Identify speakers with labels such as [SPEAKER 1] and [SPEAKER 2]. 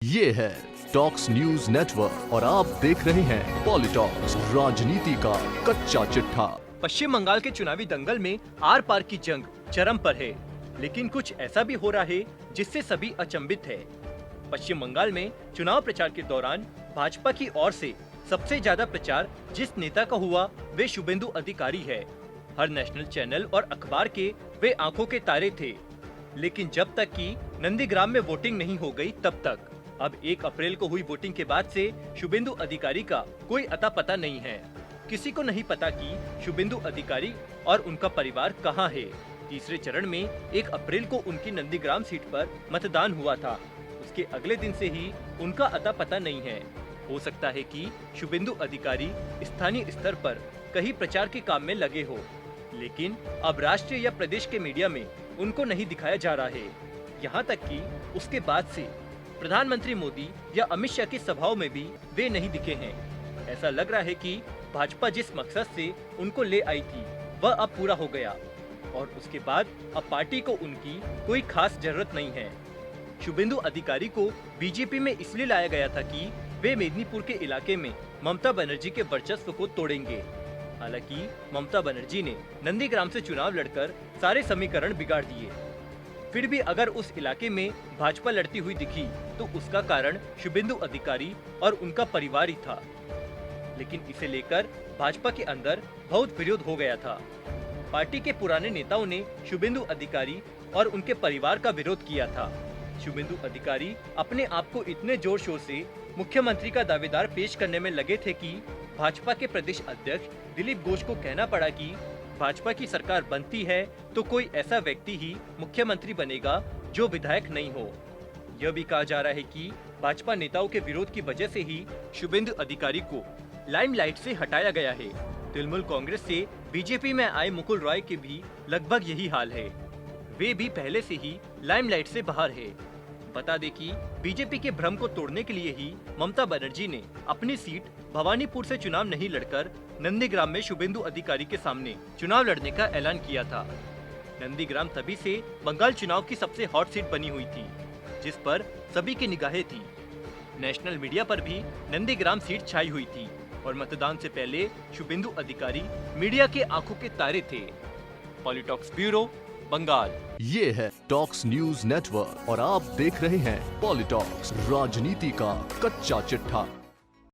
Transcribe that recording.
[SPEAKER 1] ये है talks news network और आप देख रहे हैं पॉलिटॉक्स, राजनीति का कच्चा चिट्ठा।
[SPEAKER 2] पश्चिम बंगाल के चुनावी दंगल में आर पार की जंग चरम पर है, लेकिन कुछ ऐसा भी हो रहा है जिससे सभी अचंभित है। पश्चिम बंगाल में चुनाव प्रचार के दौरान भाजपा की ओर से सबसे ज्यादा प्रचार जिस नेता का हुआ वे शुभेंदु अधिकारी है। हर नेशनल चैनल और अखबार के वे आंखों के तारे थे, लेकिन जब तक कि नंदीग्राम में वोटिंग नहीं हो गई तब तक। अब 1 अप्रैल को हुई वोटिंग के बाद से शुभेंदु अधिकारी का कोई अता पता नहीं है। किसी को नहीं पता कि शुभेंदु अधिकारी और उनका परिवार कहां है। तीसरे चरण में 1 अप्रैल को उनकी नंदीग्राम सीट पर मतदान हुआ था। उसके अगले दिन से ही उनका अता पता नहीं है। हो सकता है कि शुभेंदु अधिकारी स्थानीय स्तर पर कहीं प्रचार के काम में लगे हो, लेकिन अब राष्ट्रीय या प्रदेश के मीडिया में उनको नहीं दिखाया जा रहा है। यहाँ तक कि उसके बाद से प्रधानमंत्री मोदी या अमित शाह की सभाओं में भी वे नहीं दिखे हैं। ऐसा लग रहा है कि भाजपा जिस मकसद से उनको ले आई थी वह अब पूरा हो गया और उसके बाद अब पार्टी को उनकी कोई खास जरूरत नहीं है। शुभेंदु अधिकारी को बीजेपी में इसलिए लाया गया था कि वे मेदिनीपुर के इलाके में ममता बनर्जी के वर्चस्व को तोड़ेंगे। हालांकि ममता बनर्जी ने नंदीग्राम से चुनाव लड़कर सारे समीकरण बिगाड़ दिए। फिर भी अगर उस इलाके में भाजपा लड़ती हुई दिखी तो उसका कारण शुभेंदु अधिकारी और उनका परिवार ही था, लेकिन इसे लेकर भाजपा के अंदर बहुत विरोध हो गया था। पार्टी के पुराने नेताओं ने शुभेंदु अधिकारी और उनके परिवार का विरोध किया था। शुभेंदु अधिकारी अपने आप को इतने जोर शोर से मुख्यमंत्री का दावेदार पेश करने में लगे थे कि भाजपा के प्रदेश अध्यक्ष दिलीप घोष को कहना पड़ा कि भाजपा की सरकार बनती है तो कोई ऐसा व्यक्ति ही मुख्यमंत्री बनेगा जो विधायक नहीं हो। यह भी कहा जा रहा है कि भाजपा नेताओं के विरोध की वजह से ही शुभेंदु अधिकारी को लाइमलाइट से हटाया गया है। तृणमूल कांग्रेस से बीजेपी में आए मुकुल रॉय के भी लगभग यही हाल है। वे भी पहले से ही लाइमलाइट से बाहर है। बता दें कि बीजेपी के भ्रम को तोड़ने के लिए ही ममता बनर्जी ने अपनी सीट भवानीपुर से चुनाव नहीं लड़कर नंदीग्राम में शुभेंदु अधिकारी के सामने चुनाव लड़ने का ऐलान किया था। नंदीग्राम तभी से बंगाल चुनाव की सबसे हॉट सीट बनी हुई थी, जिस पर सभी की निगाहें थी। नेशनल मीडिया पर भी नंदीग्राम सीट छाई हुई थी और मतदान से पहले शुभेंदु अधिकारी मीडिया के आंखों के तारे थे। पॉलिटॉक्स ब्यूरो, बंगाल।
[SPEAKER 1] ये है टॉक्स न्यूज नेटवर्क और आप देख रहे हैं पॉलिटॉक्स, राजनीति का कच्चा चिट्ठा।